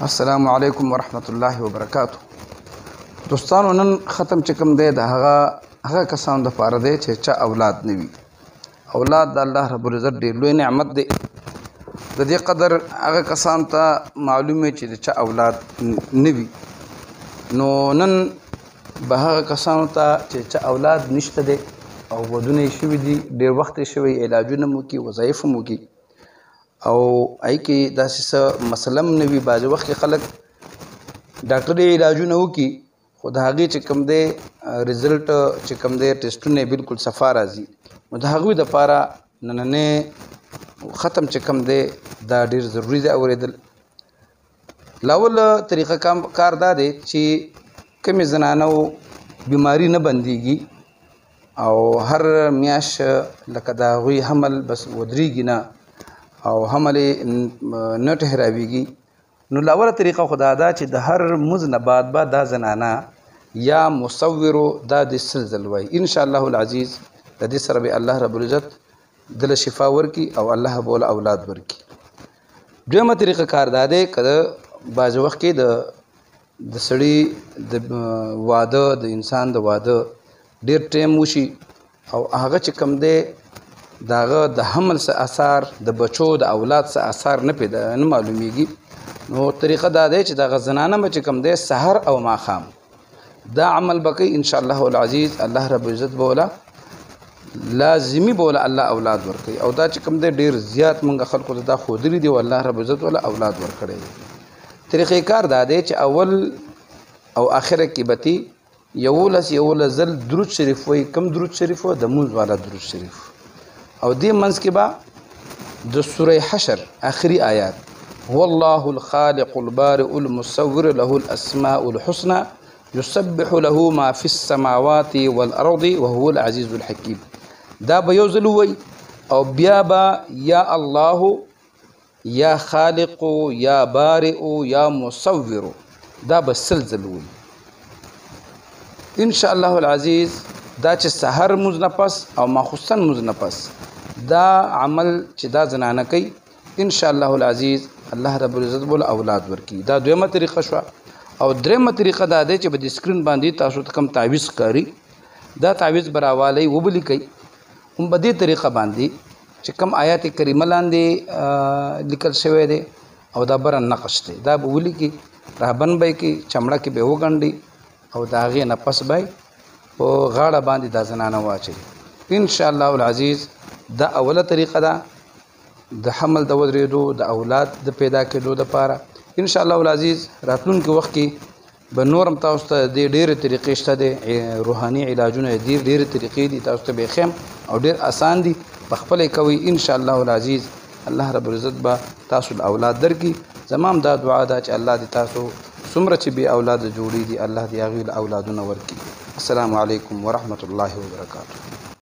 السلام علیکم ورحمت الله وبرکاتو. دوستانو نن ختم چې کوم دی د هغه کسانو دپاره دی چې چا اولاد نه وي. اولاد د الله رب العزت ډېر لوی نعمت دی. د دې قدر هغه کسانو ته معلوم وي چې د چا اولاد نه وي، نو نن به هغه کسانو ته چې چا اولاد نشته دی او ودونه یې شوي دي، ډېر وخت یې شوی، علاجونه مو وکړي، وظایف هم وکړي او هغې کې داسې څه مسله هم نه وي. بعضې وخت کې خلک ډاکټر یې علاجونه وکړي خو د هغې چې کوم دی رزلټ چې کوم دی ټسټونه یې بلکل صفا راځي. نو د هغوی دپاره نننی ختم چې کوم دی دا ډېر ضروري دی اورېدل. لاول طریقه کار دا دی چې کومې زنانو بیماري نه بندېږي او هر میاشت لکه د هغوی حمل بس ودرېږي نه او حمل نه ټهراویږي، نو لاوله طریقه خو دا ده چې د هر مز نه بعد به دا زنانه یا مصورو دا د سل ځل وایي. انشاءالله العزیز د دې سره به الله رب العزت دله شفا ورکړي او الله به له اولاد ورکړي. دویمه طریقه کار دا دی که بعضې وخت کې د سړي د واده د انسان د واده ډېر ټایم وشي او هغه چې کوم دی د هغه د حمل څه اثار د بچو د اولاد څه اثار نه معلومیږي، نو طریقه دا دی چې دغه زنانه به چې کوم دی سحر او ماښام دا عمل به کوي. انشاءالله العزیز الله رب العزت به وله لازمي به وله الله اولاد ورکوي او دا چې کوم دی ډېر زیات موږ خلکو ته دا ښودلي دي او الله رب العزت وله اولاد ورکړی دی. طریقې کار دا دی چې اول او آخره کې به تی یولس ځل درود شریف وایي. کوم درود شریف و؟ د مونځ والا درود شریف. او دې منځ کې به د سوره حشر آخري آیات هو الله الخالق البارئ المصور له الاسماء الحسنى يسبح له ما في السماوات والارض وهو العزيز الحكيم دا به یو ځل ووایي او بیا به یا الله یا خالق یا بارئ یا مصور دا به سل ځل ووایي. انشاءالله العزیز دا چې سحر مونځ نه پس او ماخوستن مونځ نه پس دا عمل چې دا زنانه کوي انشاءالله العزیز الله رب العزت بوله اولاد ورکړي. دا دویمه طریقه شوه. او دریمه طریقه دا دی چې په دې سکرین باندې تاسو ته کوم تعویض ښکاري دا تعویض به راوالی وبلیکئ هم په دې طریقه باندې چې کوم آیات کریمه لاندې لیکل شوی دی او دا بره نقش دی دا به ولیکي، رهبند به یې کړي، چمړه کې به یې وګنډي او د هغې نه پس به یې په غاړه باندې دا زنانه واچوي. انشاءالله العزیز دا اوله طریقه ده د حمل د ودرېدو د اولاد د پیدا کېدو دپاره. انشاءالله العزیز راتلونکي وخت کې به نور هم تاسو ته د ډېرې طریقې شته دی، روحاني علاجونه یې ډېرې طریقې دي، تاسو ته به یې ښیم او ډېر اسان دي، په خپله یې کوئ. انشاءالله العزیز الله رب العزت به تاسو له اولاد درکړي. زما هم دا دعا ده چې الله دې تاسو څومره چې بې اولاده جوړي دي الله دې هغوی له اولادونه ورکړي. السلام علیکم ورحمت الله وبرکاتو.